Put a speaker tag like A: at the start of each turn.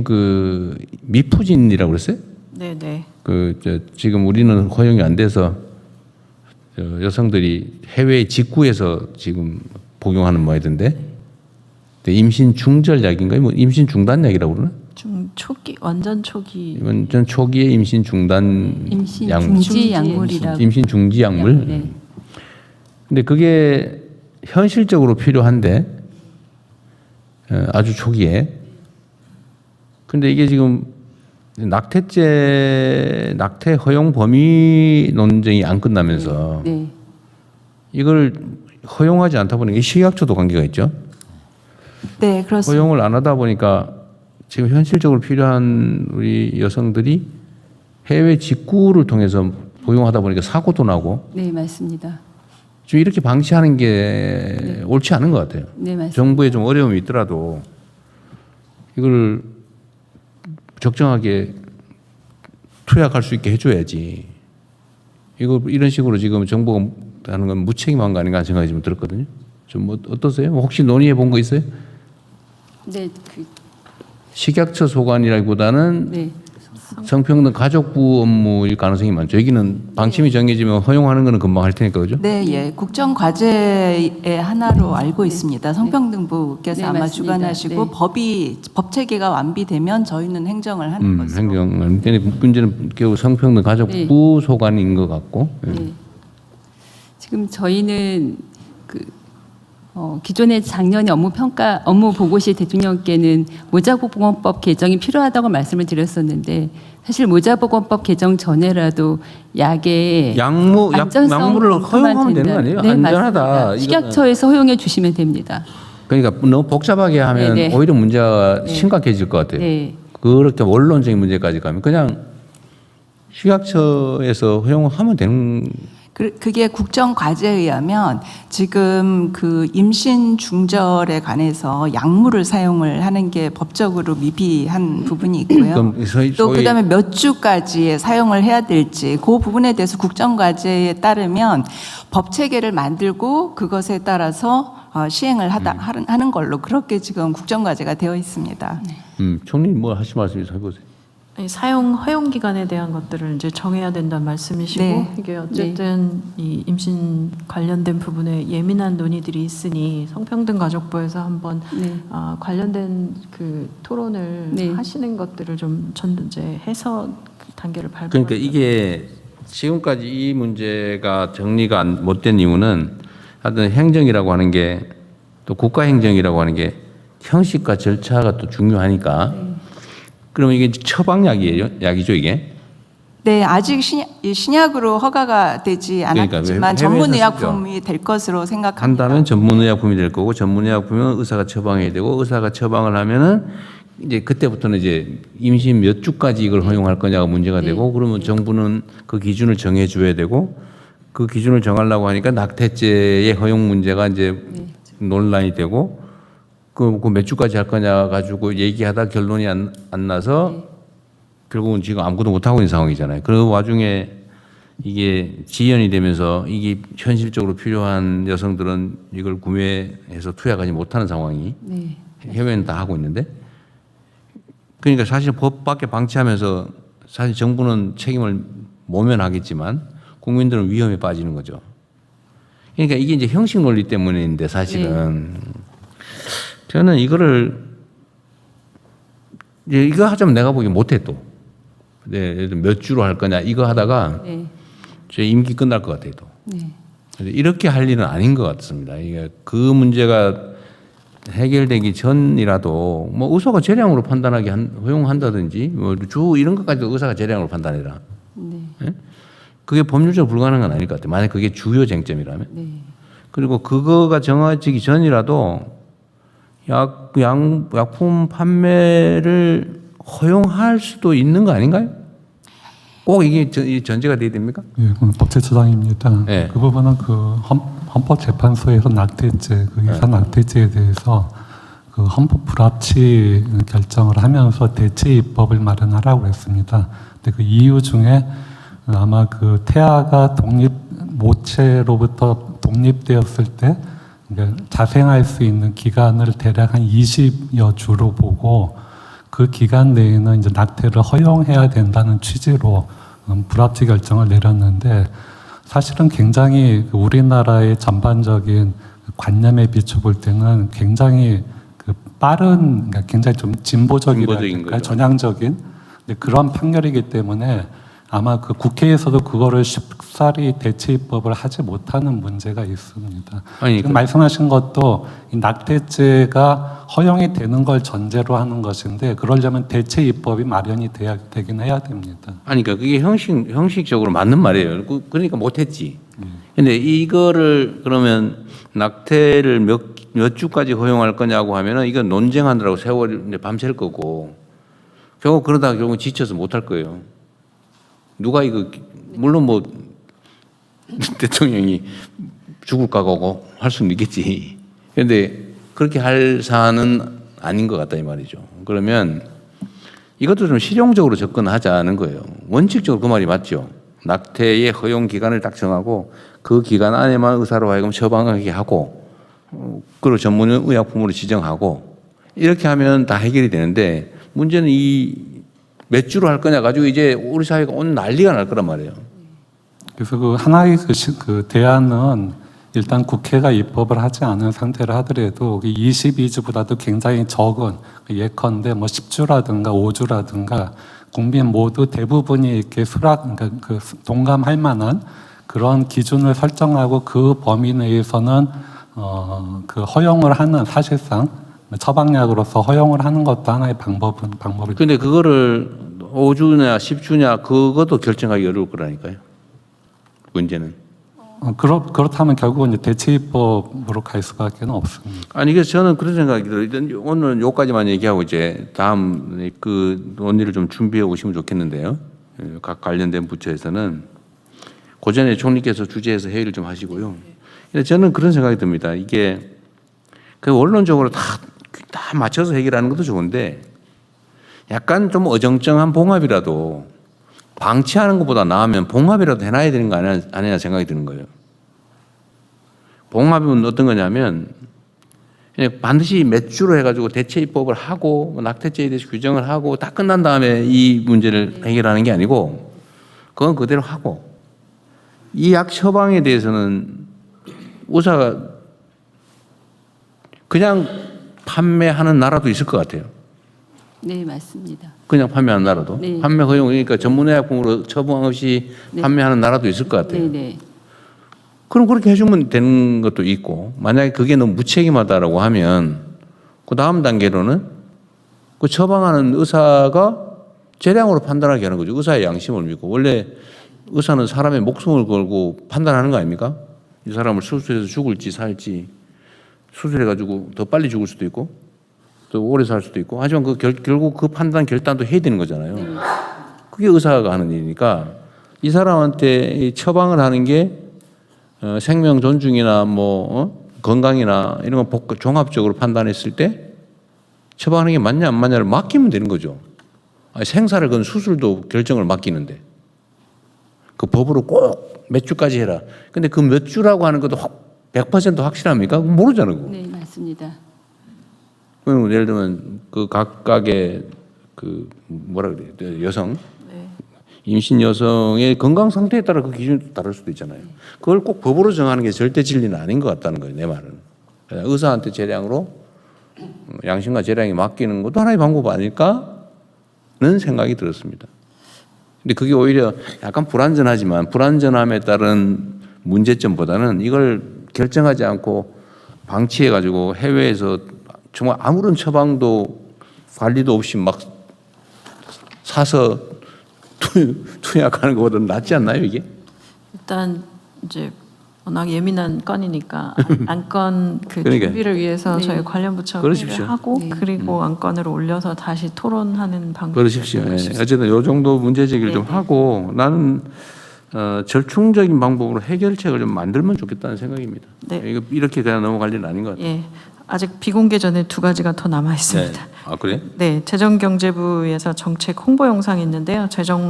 A: 그 미푸진이라고 그랬어요?
B: 네네.
A: 지금 우리는 허용이 안 돼서 여성들이 해외 직구해서 지금 복용하는 모양이던데. 임신 중절약인가요? 뭐 임신 중단약이라고 그러나?
B: 초기 완전 초기.
A: 완전 초기의 임신 중단
C: 임신
A: 약물.
C: 중지 약물이라고.
A: 임신 중지 약물.
C: 네.
A: 근데 그게 현실적으로 필요한데 아주 초기에. 근데 이게 지금 낙태 허용 범위 논쟁이 안 끝나면서
C: 네.
A: 이걸 허용하지 않다 보니까 식약처도 관계가 있죠.
B: 네, 그렇습니다.
A: 허용을 안 하다 보니까 지금 현실적으로 필요한 우리 여성들이 해외 직구를 통해서 복용하다 보니까 사고도 나고
C: 네, 맞습니다.
A: 지금 이렇게 방치하는 게 옳지 않은 것 같아요.
C: 네, 맞습니다.
A: 정부에 좀 어려움이 있더라도 이걸 적정하게 투약할 수 있게 해줘야지. 이거 이런 식으로 지금 정부가 하는 건 무책임한 거 아닌가 하는 생각이 좀 들었거든요. 좀 어떠세요? 혹시 논의해 본 거 있어요?
C: 네,
A: 식약처 소관이라기보다는
C: 네.
A: 성평등 가족부 업무일 가능성이 많죠. 여기는 방침이 정해지면 허용하는 거는 금방 할 테니까 그죠?
B: 네, 예. 국정 과제의 하나로 알고 있습니다. 성평등부께서
C: 네,
B: 아마
C: 맞습니다.
B: 주관하시고
C: 네.
B: 법 체계가 완비되면 저희는 행정을 하는 것으로.
A: 행정 문제는 결국 성평등 가족부 소관인 것 같고. 예.
C: 네. 지금 저희는 기존의 작년에 업무 보고시 대통령께는 모자보건법 개정이 필요하다고 말씀을 드렸었는데 사실 모자보건법 개정 전에라도 약의
A: 약물을 허용하면 되는 거 아니에요?
C: 네,
A: 안전하다.
C: 맞습니다. 식약처에서 허용해 주시면 됩니다.
A: 그러니까 너무 복잡하게 하면
C: 네, 네.
A: 오히려 문제가 심각해질 것 같아요.
C: 네.
A: 그렇게 원론적인 문제까지 가면 그냥 식약처에서 허용하면 되는.
B: 그게 국정 과제에 의하면 지금 그 임신 중절에 관해서 약물을 사용을 하는 게 법적으로 미비한 부분이 있고요.
A: 그럼
B: 또 그다음에 몇 주까지 사용을 해야 될지 그 부분에 대해서 국정 과제에 따르면 법 체계를 만들고 그것에 따라서 시행을 하는 걸로 그렇게 지금 국정 과제가 되어 있습니다.
A: 총리님 뭐 하실 말씀 있으면 해보세요.
D: 아니, 사용 허용 기간에 대한 것들을 이제 정해야 된다는 말씀이시고
B: 네.
D: 이게 어쨌든 이 임신 관련된 부분에 예민한 논의들이 있으니 성평등 가족부에서 한번 관련된 그 토론을 하시는 것들을 좀 이제 해서 단계를 밟아.
A: 그러니까 이게 지금까지 이 문제가 정리가 못 된 이유는 하여튼 행정이라고 하는 게 또 국가행정이라고 하는 게 형식과 절차가 또 중요하니까. 그러면 이게 약이죠 이게?
B: 네, 아직 신약으로 허가가 되지 않았지만
A: 그러니까
B: 전문의약품이 될 것으로 생각합니다.
A: 한다면 전문의약품이 될 거고 전문의약품은 의사가 처방해야 되고 의사가 처방을 하면은 이제 그때부터는 이제 임신 몇 주까지 이걸 허용할 거냐가 문제가 되고 그러면 정부는 그 기준을 정해 줘야 되고 그 기준을 정하려고 하니까 낙태죄의 허용 문제가 이제 논란이 되고 그 몇 주까지 할 거냐 가지고 얘기하다 결론이 안 나서 결국은 지금 아무것도 못 하고 있는 상황이잖아요. 그 와중에 이게 지연이 되면서 이게 현실적으로 필요한 여성들은 이걸 구매해서 투약하지 못하는 상황이 해외는 다 하고 있는데 그러니까 사실 법 밖에 방치하면서 사실 정부는 책임을 모면하겠지만 국민들은 위험에 빠지는 거죠. 그러니까 이게 이제 형식 논리 때문인데 사실은 저는 이거를 이거 하자면 내가 보기엔 못해 또. 예를 들어 몇 주로 할 거냐 이거 하다가 제 임기 끝날 것 같아요 또. 이렇게 할 일은 아닌 것 같습니다. 이게 그 문제가 해결되기 전이라도 뭐 의사가 재량으로 판단하게 허용한다든지 뭐 주 이런 것까지도 의사가 재량으로 판단해라. 예? 그게 법률적으로 불가능한 건 아닐 것 같아요. 만약 그게 주요 쟁점이라면. 그리고 그거가 정해지기 전이라도 약품 판매를 허용할 수도 있는 거 아닌가요? 꼭 이게 전제가 돼야 됩니까?
E: 예, 법제처장입니다.
A: 네.
E: 그 부분은 그 헌법재판소에서 낙태죄, 그 유산 낙태죄에 대해서 그 헌법 불합치 결정을 하면서 대체 입법을 마련하라고 했습니다. 근데 그 이유 중에 아마 그 태아가 모체로부터 독립되었을 때 자생할 수 있는 기간을 대략 한 20여 주로 보고 그 기간 내에는 이제 낙태를 허용해야 된다는 취지로 불합치 결정을 내렸는데 사실은 굉장히 우리나라의 전반적인 관념에 비춰볼 때는 굉장히 그 빠른, 그러니까 굉장히 좀
A: 진보적인 거죠.
E: 전향적인 그런 판결이기 때문에 아마 그 국회에서도 그거를 쉽사리 대체 입법을 하지 못하는 문제가 있습니다.
A: 아니,
E: 지금 말씀하신 것도 이 낙태죄가 허용이 되는 걸 전제로 하는 것인데 그러려면 대체 입법이 마련이 되긴 해야 됩니다.
A: 아니, 그러니까 그게 형식적으로 맞는 말이에요. 그러니까 못했지. 근데 이거를 그러면 낙태를 몇 주까지 허용할 거냐고 하면은 이건 논쟁하느라고 세월이 이제 밤샐 거고 결국 그러다가 결국 지쳐서 못할 거예요. 누가 이거 물론 뭐 대통령이 죽을 각오고 할 수는 있겠지. 그런데 그렇게 할 사안은 아닌 것 같다 이 말이죠. 그러면 이것도 좀 실용적으로 접근하자는 거예요. 원칙적으로 그 말이 맞죠. 낙태의 허용 기간을 딱 정하고 그 기간 안에만 의사로 하여금 처방하게 하고 그리고 전문 의약품으로 지정하고 이렇게 하면 다 해결이 되는데 문제는 이 몇 주로 할 거냐 가지고 이제 우리 사회가 온 난리가 날 거란 말이에요.
E: 그래서 그 하나의 그 대안은 일단 국회가 입법을 하지 않은 상태를 하더라도 22주보다도 굉장히 적은 예컨대 뭐 10주라든가 5주라든가 국민 모두 대부분이 이렇게 그러니까 그 동감할 만한 그런 기준을 설정하고 그 범위 내에서는 그 허용을 하는 사실상 처방약으로서 허용을 하는 것도 하나의 방법이.
A: 근데 그거를 5주냐 10주냐 그것도 결정하기 어려울 거라니까요. 문제는.
E: 그렇다면 결국은 이제 대체 입법으로 갈 수밖에 없습니다.
A: 아니 그래서 저는 그런 생각이 들어요. 오늘 요까지만 얘기하고 이제 다음 그 논의를 좀 준비해 오시면 좋겠는데요. 각 관련된 부처에서는 고전에 총리께서 주재해서 회의를 좀 하시고요. 근데 저는 그런 생각이 듭니다. 이게 그 원론적으로 다 맞춰서 해결하는 것도 좋은데 약간 좀 어정쩡한 봉합이라도 방치하는 것보다 나으면 봉합이라도 해놔야 되는 거 아니냐 생각이 드는 거예요. 봉합은 어떤 거냐면 그냥 반드시 몇 주로 해가지고 대체 입법을 하고 뭐 낙태죄에 대해서 규정을 하고 다 끝난 다음에 이 문제를 해결하는 게 아니고 그건 그대로 하고 이 약 처방에 대해서는 의사가 그냥 판매하는 나라도 있을 것 같아요.
C: 네, 맞습니다.
A: 그냥 판매하는 나라도.
C: 네.
A: 판매 허용, 그러니까 전문의약품으로 처방 없이
C: 네.
A: 판매하는 나라도 있을 것 같아요.
C: 네, 네.
A: 그럼 그렇게 해주면 되는 것도 있고, 만약에 그게 너무 무책임하다라고 하면, 그 다음 단계로는 그 처방하는 의사가 재량으로 판단하게 하는 거죠. 의사의 양심을 믿고. 원래 의사는 사람의 목숨을 걸고 판단하는 거 아닙니까? 이 사람을 수술해서 죽을지 살지. 수술해가지고 더 빨리 죽을 수도 있고, 또 오래 살 수도 있고. 하지만 결국 그 결단도 해야 되는 거잖아요. 그게 의사가 하는 일이니까 이 사람한테 처방을 하는 게 생명 존중이나 건강이나 이런 거 종합적으로 판단했을 때 처방하는 게 맞냐 안 맞냐를 맡기면 되는 거죠. 아니, 생사를 건 수술도 결정을 맡기는데 그 법으로 꼭 몇 주까지 해라. 근데 그 몇 주라고 하는 것도 100% 확실합니까? 모르잖아요. 그거.
C: 네, 맞습니다.
A: 그럼 예를 들면 그 각각의 그 뭐라 그래요? 여성 임신 여성의 건강 상태에 따라 그 기준이 다를 수도 있잖아요. 그걸 꼭 법으로 정하는 게 절대 진리는 아닌 것 같다는 거예요. 내 말은. 의사한테 재량으로 양심과 재량이 맡기는 것도 하나의 방법 아닐까는 생각이 들었습니다. 근데 그게 오히려 약간 불완전하지만 불완전함에 따른 문제점보다는 이걸 결정하지 않고 방치해가지고 해외에서 정말 아무런 처방도 관리도 없이 막 사서 투약하는 것보다는 낫지 않나요, 이게?
D: 일단 이제 워낙 예민한 건이니까 안건
A: 그러니까요.
D: 준비를 위해서
C: 네.
D: 저희 관련 부처가
A: 그러십시오.
D: 회의를 하고
C: 네.
D: 그리고 안건을 올려서 다시 토론하는 방법.
A: 그러십시오. 예. 어쨌든 이 정도 문제 제기를 좀 하고 나는 절충적인 방법으로 해결책을 좀 만들면 좋겠다는 생각입니다.
D: 네.
A: 이거 이렇게 그냥 넘어갈 일은 아닌 것 같아요.
D: 예, 아직 비공개 전에 2가지가 더 남아 있습니다.
A: 아, 그래요?
D: 네, 재정경제부에서 정책 홍보 영상이 있는데요. 재정